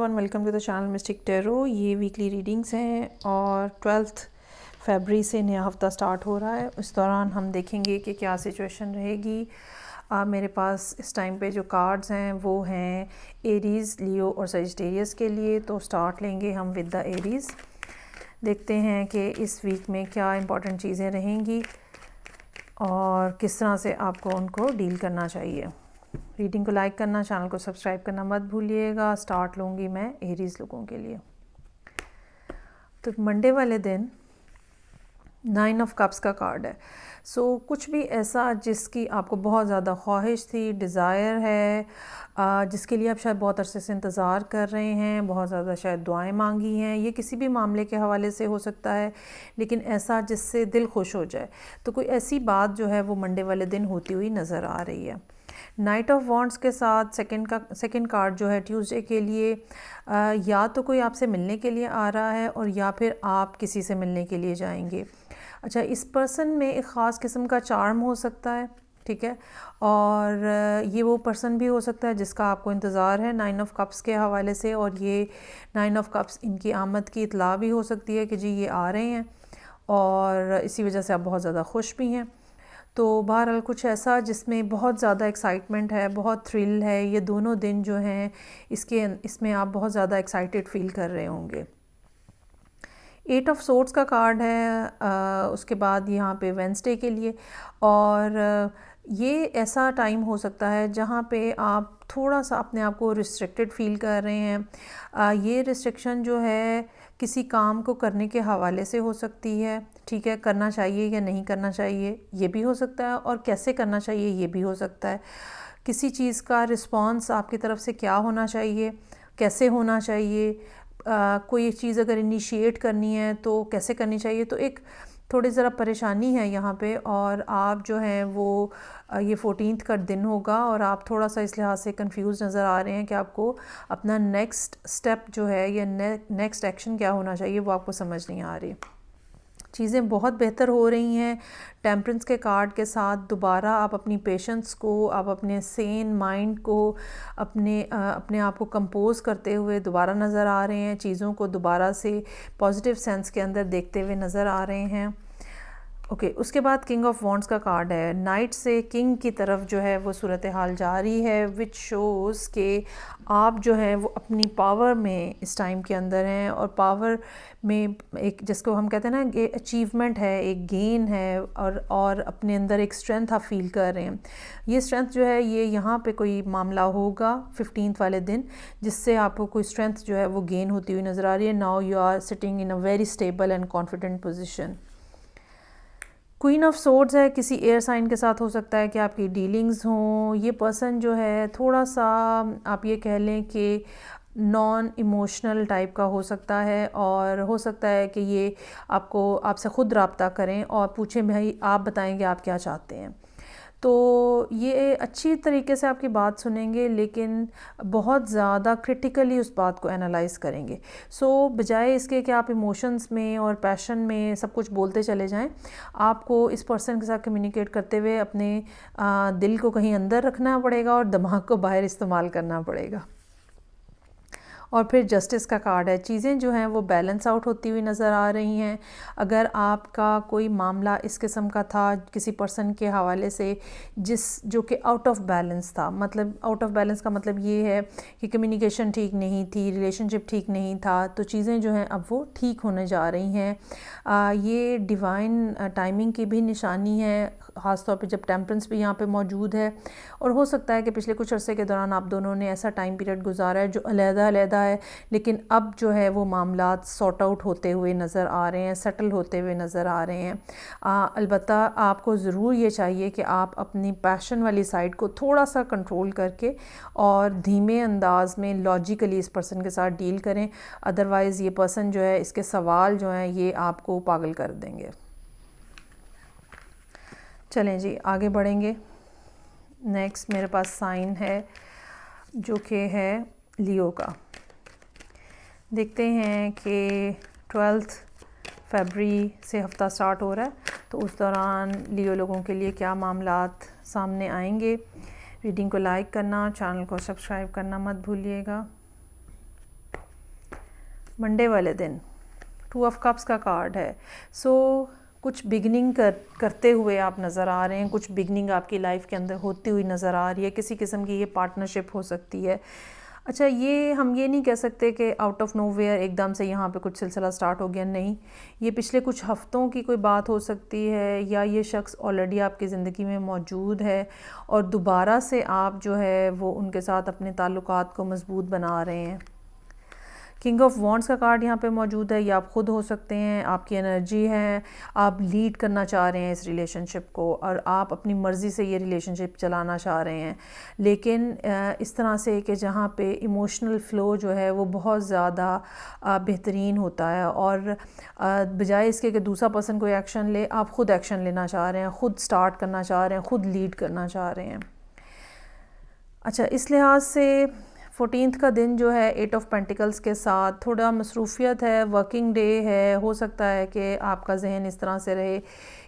Everyone, welcome to the channel Mystic Tarot. ये weekly readings हैं और 12 फरवरी से नया हफ्ता स्टार्ट हो रहा है। उस दौरान हम देखेंगे कि क्या सिचुएशन रहेगी। मेरे पास इस टाइम पे जो कार्ड्स हैं वो हैं एरीज़, लियो और सजिटेरियस के लिए। तो स्टार्ट लेंगे हम विद द एरीज़। देखते हैं कि इस वीक में क्या इंपॉर्टेंट चीज़ें रहेंगी और किस तरह से आपको उनको डील करना चाहिए। रीडिंग को लाइक करना, चैनल को सब्सक्राइब करना मत भूलिएगा। स्टार्ट लूँगी मैं एरीज़ लोगों के लिए। तो मंडे वाले दिन 9 ऑफ कप्स का कार्ड है। सो कुछ भी ऐसा जिसकी आपको बहुत ज़्यादा ख्वाहिश थी, डिज़ायर है, जिसके लिए आप शायद बहुत अरसे से इंतज़ार कर रहे हैं, बहुत ज़्यादा शायद दुआएं मांगी हैं। ये किसी भी मामले के हवाले से हो सकता है, लेकिन ऐसा जिससे दिल खुश हो जाए। तो कोई ऐसी बात जो है वो मंडे वाले दिन होती हुई नज़र आ रही है। नाइट ऑफ वॉन्ड्स के साथ सेकंड कार्ड जो है ट्यूसडे के लिए, या तो कोई आपसे मिलने के लिए आ रहा है और या फिर आप किसी से मिलने के लिए जाएंगे। अच्छा, इस पर्सन में एक ख़ास किस्म का चार्म हो सकता है, ठीक है, और ये वो पर्सन भी हो सकता है जिसका आपको इंतज़ार है 9 ऑफ कप्स के हवाले से। और ये 9 ऑफ कप्स इनकी आमद की इतला भी हो सकती है कि जी ये आ रहे हैं, और इसी वजह से आप बहुत ज़्यादा खुश भी हैं। तो बहरहाल कुछ ऐसा जिसमें बहुत ज़्यादा एक्साइटमेंट है, बहुत थ्रिल है। ये दोनों दिन जो हैं इसमें आप बहुत ज़्यादा एक्साइटेड फील कर रहे होंगे। 8 ऑफ सोर्ड्स का कार्ड है उसके बाद यहाँ पे वेंसडे के लिए। और ये ऐसा टाइम हो सकता है जहाँ पे आप थोड़ा सा अपने आप को रिस्ट्रिक्टेड फील कर रहे हैं। ये रिस्ट्रिक्शन जो है किसी काम को करने के हवाले से हो सकती है, ठीक है, करना चाहिए या नहीं करना चाहिए ये भी हो सकता है, और कैसे करना चाहिए ये भी हो सकता है। किसी चीज़ का रिस्पॉन्स आपकी तरफ से क्या होना चाहिए, कैसे होना चाहिए, कोई चीज़ अगर इनिशिएट करनी है तो कैसे करनी चाहिए। तो एक थोड़ी ज़रा परेशानी है यहाँ पे, और आप जो हैं वो ये 14th का दिन होगा और आप थोड़ा सा इस लिहाज से कंफ्यूज नज़र आ रहे हैं कि आपको अपना नेक्स्ट स्टेप जो है या नेक्स्ट एक्शन क्या होना चाहिए वो आपको समझ नहीं आ रही। चीज़ें बहुत बेहतर हो रही हैं। टेम्परेंस के कार्ड के साथ दोबारा आप अपनी पेशेंस को, आप अपने सेन माइंड को, अपने आप को कंपोज करते हुए दोबारा नज़र आ रहे हैं। चीज़ों को दोबारा से पॉजिटिव सेंस के अंदर देखते हुए नज़र आ रहे हैं। ओके, उसके बाद किंग ऑफ वॉन्ड्स का कार्ड है। नाइट से किंग की तरफ जो है वो सूरत हाल जा रही है, विच शोज़ के आप जो है वो अपनी पावर में इस टाइम के अंदर हैं। और पावर में एक जिसको हम कहते हैं ना कि अचीवमेंट है, एक गेन है, और अपने अंदर एक स्ट्रेंथ आप फील कर रहे हैं। ये स्ट्रेंथ जो है ये यहाँ पे कोई मामला होगा 15th वाले दिन जिससे आपको कोई स्ट्रेंथ जो है वो गेन होती हुई नज़र आ रही है। Now you are sitting in a very stable and confident position. Queen of swords है, किसी एयर साइन के साथ हो सकता है कि आपकी डीलिंग्स हों। ये पर्सन जो है थोड़ा सा आप ये कह लें कि नॉन इमोशनल टाइप का हो सकता है, और हो सकता है कि ये आपसे ख़ुद रब्ता करें और पूछें भाई आप बताएंगे आप क्या चाहते हैं। तो ये अच्छी तरीके से आपकी बात सुनेंगे, लेकिन बहुत ज़्यादा क्रिटिकली उस बात को एनालाइज करेंगे। बजाय इसके कि आप इमोशंस में और पैशन में सब कुछ बोलते चले जाएं, आपको इस पर्सन के साथ कम्युनिकेट करते हुए अपने दिल को कहीं अंदर रखना पड़ेगा और दिमाग को बाहर इस्तेमाल करना पड़ेगा। और फिर जस्टिस का कार्ड है। चीज़ें जो हैं वो बैलेंस आउट होती हुई नज़र आ रही हैं। अगर आपका कोई मामला इस किस्म का था किसी पर्सन के हवाले से जो कि आउट ऑफ बैलेंस था, मतलब आउट ऑफ बैलेंस का मतलब ये है कि कम्युनिकेशन ठीक नहीं थी, रिलेशनशिप ठीक नहीं था, तो चीज़ें जो हैं अब वो ठीक होने जा रही हैं। ये डिवाइन टाइमिंग की भी निशानी है, ख़ासतौर पे जब टेम्परेंस भी यहाँ पे मौजूद है। और हो सकता है कि पिछले कुछ अरसे के दौरान आप दोनों ने ऐसा टाइम पीरियड गुजारा है जो अलग-अलग है, लेकिन अब जो है वो मामलात सॉर्ट आउट होते हुए नज़र आ रहे हैं, सेटल होते हुए नज़र आ रहे हैं। अलबत्ता आपको ज़रूर ये चाहिए कि आप अपनी पैशन वाली साइड को थोड़ा सा कंट्रोल करके और धीमे अंदाज में लॉजिकली इस पर्सन के साथ डील करें। अदरवाइज़ ये पर्सन जो है, इसके सवाल जो हैं ये आपको पागल कर देंगे। चलें जी, आगे बढ़ेंगे। नेक्स्ट मेरे पास साइन है जो कि है लियो का। देखते हैं कि 12 फरवरी से हफ़्ता स्टार्ट हो रहा है, तो उस दौरान लियो लोगों के लिए क्या मामलात सामने आएंगे। रीडिंग को लाइक करना, चैनल को सब्सक्राइब करना मत भूलिएगा। मंडे वाले दिन 2 ऑफ कप्स का कार्ड है। सो कुछ बिगनिंग करते हुए आप नज़र आ रहे हैं, कुछ बिगनिंग आपकी लाइफ के अंदर होती हुई नज़र आ रही है, किसी किस्म की ये पार्टनरशिप हो सकती है। अच्छा, ये हम ये नहीं कह सकते कि आउट ऑफ नोवेयर एकदम से यहाँ पे कुछ सिलसिला स्टार्ट हो गया, नहीं। ये पिछले कुछ हफ्तों की कोई बात हो सकती है, या ये शख्स ऑलरेडी आपकी ज़िंदगी में मौजूद है और दोबारा से आप जो है वो उनके साथ अपने ताल्लुकात को मजबूत बना रहे हैं। किंग ऑफ वॉन्ड्स का कार्ड यहाँ पे मौजूद है। ये आप ख़ुद हो सकते हैं, आपकी एनर्जी है, आप लीड करना चाह रहे हैं इस रिलेशनशिप को और आप अपनी मर्ज़ी से ये रिलेशनशिप चलाना चाह रहे हैं, लेकिन इस तरह से कि जहाँ पे इमोशनल फ़्लो जो है वो बहुत ज़्यादा बेहतरीन होता है और बजाय इसके कि दूसरा पर्सन कोई एक्शन ले, आप ख़ुद एक्शन लेना चाह रहे हैं, ख़ुद स्टार्ट करना चाह रहे हैं, ख़ुद लीड करना चाह रहे हैं। अच्छा, इस लिहाज से 14th का दिन जो है 8 ऑफ पेंटिकल्स के साथ थोड़ा मसरूफियत है, वर्किंग डे है। हो सकता है कि आपका जहन इस तरह से रहे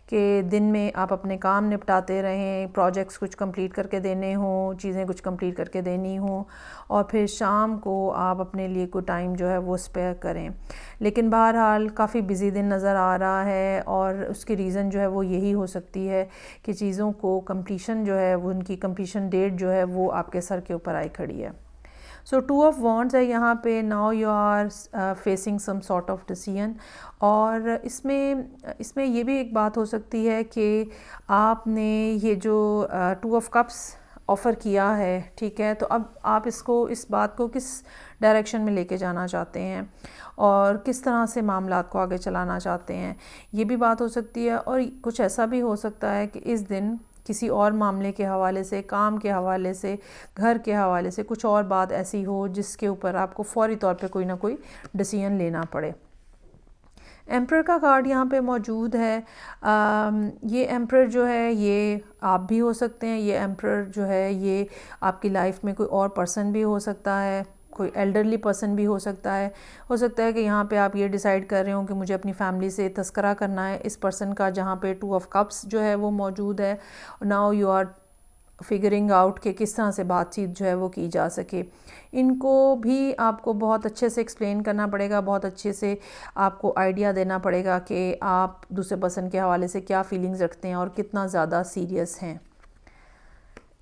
कि दिन में आप अपने काम निपटाते रहें, प्रोजेक्ट्स कुछ कंप्लीट करके देने हों, चीज़ें कुछ कंप्लीट करके देनी हों और फिर शाम को आप अपने लिए कोई टाइम जो है वो स्पेयर करें। लेकिन बहरहाल काफ़ी बिज़ी दिन नज़र आ रहा है और उसकी रीज़न जो है वो यही हो सकती है कि चीज़ों को कंप्लीशन जो है वो, उनकी कंप्लीशन डेट जो है वो आपके सर के ऊपर आई खड़ी है। सो 2 ऑफ वॉन्ड्स है यहाँ पे। Now you are facing some sort of decision और इसमें ये भी एक बात हो सकती है कि आपने ये जो 2 ऑफ कप्स ऑफ़र किया है, ठीक है, तो अब आप इस बात को किस डायरेक्शन में लेके जाना चाहते हैं और किस तरह से मामलात को आगे चलाना चाहते हैं, ये भी बात हो सकती है। और कुछ ऐसा भी हो सकता है कि इस दिन किसी और मामले के हवाले से, काम के हवाले से, घर के हवाले से कुछ और बात ऐसी हो जिसके ऊपर आपको फ़ौरी तौर पे कोई ना कोई डिसीजन लेना पड़े। एम्परर का कार्ड यहाँ पे मौजूद है। ये एम्परर जो है ये आप भी हो सकते हैं, ये एम्परर जो है ये आपकी लाइफ में कोई और पर्सन भी हो सकता है, कोई एल्डरली पर्सन भी हो सकता है। हो सकता है कि यहाँ पे आप ये डिसाइड कर रहे हो कि मुझे अपनी फैमिली से तस्करा करना है इस पर्सन का, जहाँ पे 2 ऑफ कप्स जो है वो मौजूद है। Now you are figuring out कि किस तरह से बातचीत जो है वो की जा सके। इनको भी आपको बहुत अच्छे से एक्सप्लेन करना पड़ेगा, बहुत अच्छे से आपको आइडिया देना पड़ेगा कि आप दूसरे पर्सन के हवाले से क्या फीलिंग्स रखते हैं और कितना ज़्यादा सीरियस हैं।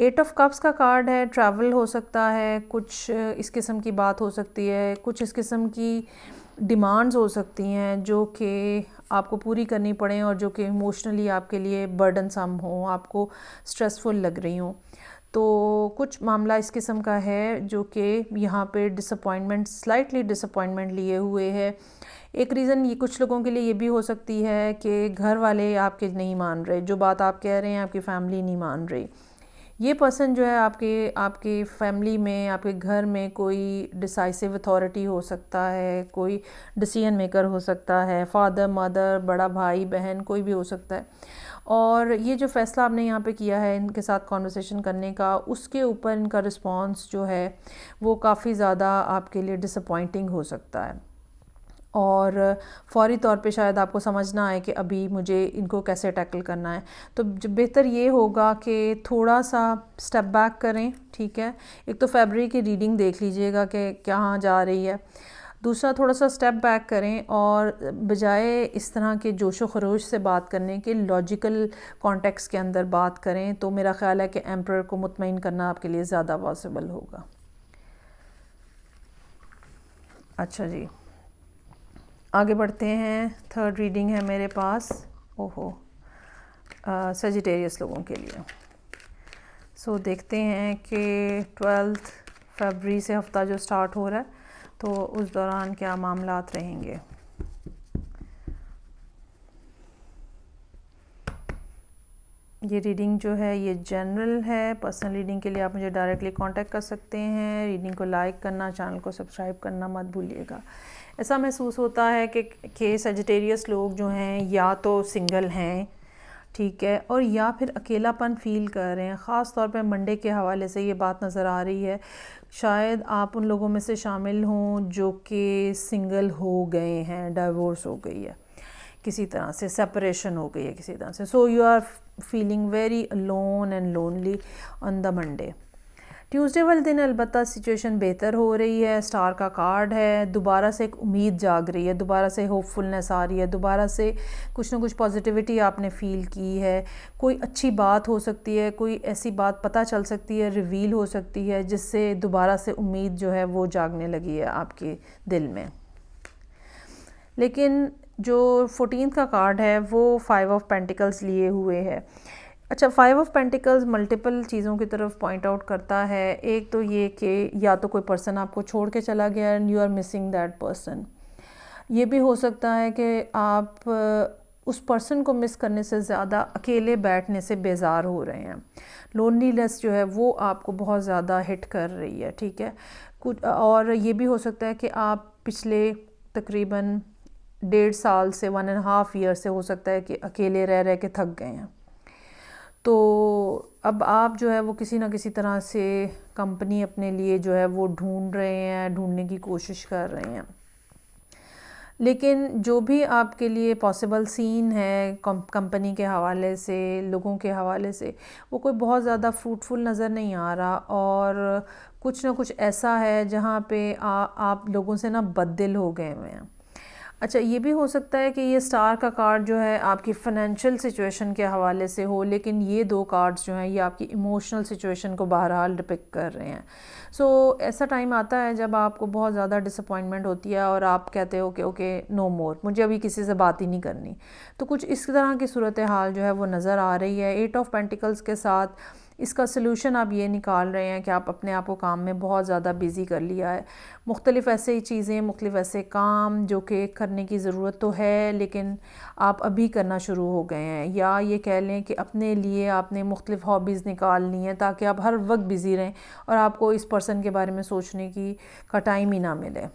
8 ऑफ कप्स का कार्ड है। ट्रैवल हो सकता है, कुछ इस किस्म की बात हो सकती है, कुछ इस किस्म की डिमांड्स हो सकती हैं जो कि आपको पूरी करनी पड़ें और जो कि इमोशनली आपके लिए बर्डनसम हो, आपको स्ट्रेसफुल लग रही हों। तो कुछ मामला इस किस्म का है जो कि यहाँ पे स्लाइटली डिसअपॉइंटमेंट लिए हुए है। एक रीज़न ये कुछ लोगों के लिए ये भी हो सकती है कि घर वाले आपके नहीं मान रहे, जो बात आप कह रहे हैं आपकी फैमिली नहीं मान रही। ये पर्सन जो है आपके फैमिली में, आपके घर में कोई डिसाइसिव अथॉरिटी हो सकता है, कोई डिसीजन मेकर हो सकता है, फादर, मदर, बड़ा भाई, बहन, कोई भी हो सकता है। और ये जो फ़ैसला आपने यहाँ पे किया है इनके साथ कॉन्वर्सेशन करने का, उसके ऊपर इनका रिस्पॉन्स जो है वो काफ़ी ज़्यादा आपके लिए डिसअपॉइंटिंग हो सकता है और फ़ौरी तौर पे शायद आपको समझ ना आए कि अभी मुझे इनको कैसे टैकल करना है। तो जो बेहतर ये होगा कि थोड़ा सा स्टेप बैक करें, ठीक है। एक तो फरवरी की रीडिंग देख लीजिएगा कि कहाँ जा रही है। दूसरा, थोड़ा सा स्टेप बैक करें और बजाय इस तरह के जोशो खरोश से बात करने के लॉजिकल कॉन्टेक्स्ट के अंदर बात करें, तो मेरा ख़्याल है कि एम्परर को मुतमईन करना आपके लिए ज़्यादा पॉसिबल होगा। अच्छा जी, आगे बढ़ते हैं। थर्ड रीडिंग है मेरे पास, सजिटेरियस लोगों के लिए। सो देखते हैं कि 12 फरवरी से हफ़्ता जो स्टार्ट हो रहा है तो उस दौरान क्या मामलात रहेंगे। ये रीडिंग जो है ये जनरल है। पर्सनल रीडिंग के लिए आप मुझे डायरेक्टली कांटेक्ट कर सकते हैं। रीडिंग को लाइक करना, चैनल को सब्सक्राइब करना मत भूलिएगा। ऐसा महसूस होता है कि सजिटेरियस लोग जो हैं या तो सिंगल हैं, ठीक है, और या फिर अकेलापन फ़ील कर रहे हैं। ख़ास तौर पे मंडे के हवाले से ये बात नज़र आ रही है। शायद आप उन लोगों में से शामिल हों जो कि सिंगल हो गए हैं, डाइवोर्स हो गई है, किसी तरह से सेपरेशन हो गई है किसी तरह से। So you are feeling very alone and lonely on the Monday, Tuesday वाले दिन अलबत्ता सिचुएशन बेहतर हो रही है, स्टार का कार्ड है, दोबारा से एक उम्मीद जाग रही है, दोबारा से होपफुलनेस आ रही है, दोबारा से कुछ ना कुछ पॉजिटिविटी आपने फ़ील की है, कोई अच्छी बात हो सकती है, कोई ऐसी बात पता चल सकती है, रिवील हो सकती है, जिससे दोबारा से उम्मीद जो है वो जागने लगी है आपके दिल में। लेकिन जो 14 का कार्ड है वो 5 ऑफ पेंटिकल्स लिए हुए है। अच्छा, 5 ऑफ पेंटिकल्स मल्टीपल चीज़ों की तरफ पॉइंट आउट करता है। एक तो ये कि या तो कोई पर्सन आपको छोड़ के चला गया and you are missing that person. ये भी हो सकता है कि आप उस पर्सन को मिस करने से ज़्यादा अकेले बैठने से बेजार हो रहे हैं। लोनलीनेस जो है वो आपको बहुत ज़्यादा हिट कर रही है, ठीक है। कुछ और ये भी हो सकता है कि आप पिछले तकरीबन 1.5 साल से 1.5 ईयर से हो सकता है कि अकेले रह रह के थक गए हैं। तो अब आप जो है वो किसी ना किसी तरह से कंपनी अपने लिए जो है वो ढूंढ रहे हैं, ढूंढने की कोशिश कर रहे हैं। लेकिन जो भी आपके लिए पॉसिबल सीन है कंपनी के हवाले से, लोगों के हवाले से, वो कोई बहुत ज़्यादा फ्रूटफुल नज़र नहीं आ रहा। और कुछ ना कुछ ऐसा है जहाँ पे आप लोगों से ना बददिल हो गए हुए हैं। अच्छा, ये भी हो सकता है कि ये स्टार का कार्ड जो है आपकी फ़ाइनेंशियल सिचुएशन के हवाले से हो, लेकिन ये 2 कार्ड्स जो हैं ये आपकी इमोशनल सिचुएशन को बहरहाल डिपिक्ट कर रहे हैं। ऐसा टाइम आता है जब आपको बहुत ज़्यादा डिसअपॉइंटमेंट होती है और आप कहते हो कि ओके नो मोर, मुझे अभी किसी से बात ही नहीं करनी। तो कुछ इस तरह की सूरत हाल जो है वो नज़र आ रही है। 8 ऑफ पेंटिकल्स के साथ इसका सलूशन आप ये निकाल रहे हैं कि आप अपने आप को काम में बहुत ज़्यादा बिज़ी कर लिया है। मुख्तलिफ़ ऐसे चीज़ें, मुख्तलिफ़ ऐसे काम जो कि करने की ज़रूरत तो है लेकिन आप अभी करना शुरू हो गए हैं, या ये कह लें कि अपने लिए आपने मुख्तलिफ़ हॉबीज़ निकालनी है ताकि आप हर वक्त बिज़ी रहें और आपको इस पर्सन के बारे में सोचने का टाइम ही ना मिले।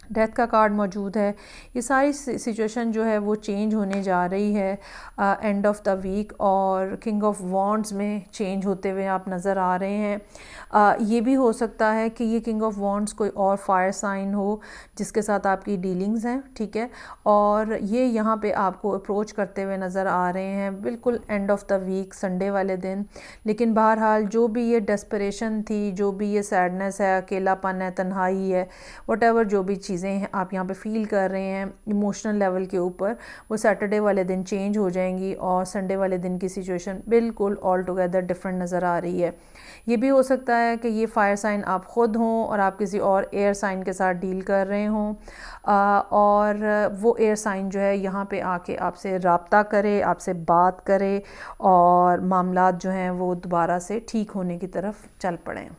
डेथ का कार्ड मौजूद है। ये सारी सिचुएशन जो है वो चेंज होने जा रही है एंड ऑफ द वीक, और किंग ऑफ वॉन्ड्स में चेंज होते हुए आप नज़र आ रहे हैं। ये भी हो सकता है कि ये किंग ऑफ वॉन्ड्स कोई और फायर साइन हो जिसके साथ आपकी डीलिंग्स हैं, ठीक है, और ये यहाँ पे आपको अप्रोच करते हुए नज़र आ रहे हैं बिल्कुल end of the week, Sunday वाले दिन। लेकिन बहरहाल जो भी ये डेस्परेशन थी, जो भी ये सैडनेस है, अकेलापन है, तन्हाई है, व्हाटएवर जो भी चीज़ें आप यहाँ पे फील कर रहे हैं इमोशनल लेवल के ऊपर, वो सैटरडे वाले दिन चेंज हो जाएंगी और संडे वाले दिन की सिचुएशन बिल्कुल ऑल टुगेदर डिफरेंट नज़र आ रही है। ये भी हो सकता है कि ये फायर साइन आप ख़ुद हों और आप किसी और एयर साइन के साथ डील कर रहे हों, और वो एयर साइन जो है यहाँ पे आके आपसे रब्ता करे, आपसे बात करे और मामलात जो हैं वो दोबारा से ठीक होने की तरफ चल पड़ें।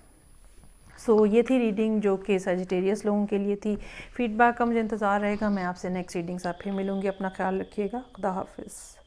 ये थी रीडिंग जो कि सजिटेरियस लोगों के लिए थी। फीडबैक का मुझे इंतज़ार रहेगा। मैं आपसे नेक्स्ट रीडिंग से फिर मिलूँगी। अपना ख्याल रखिएगा। खुदा हाफिज़।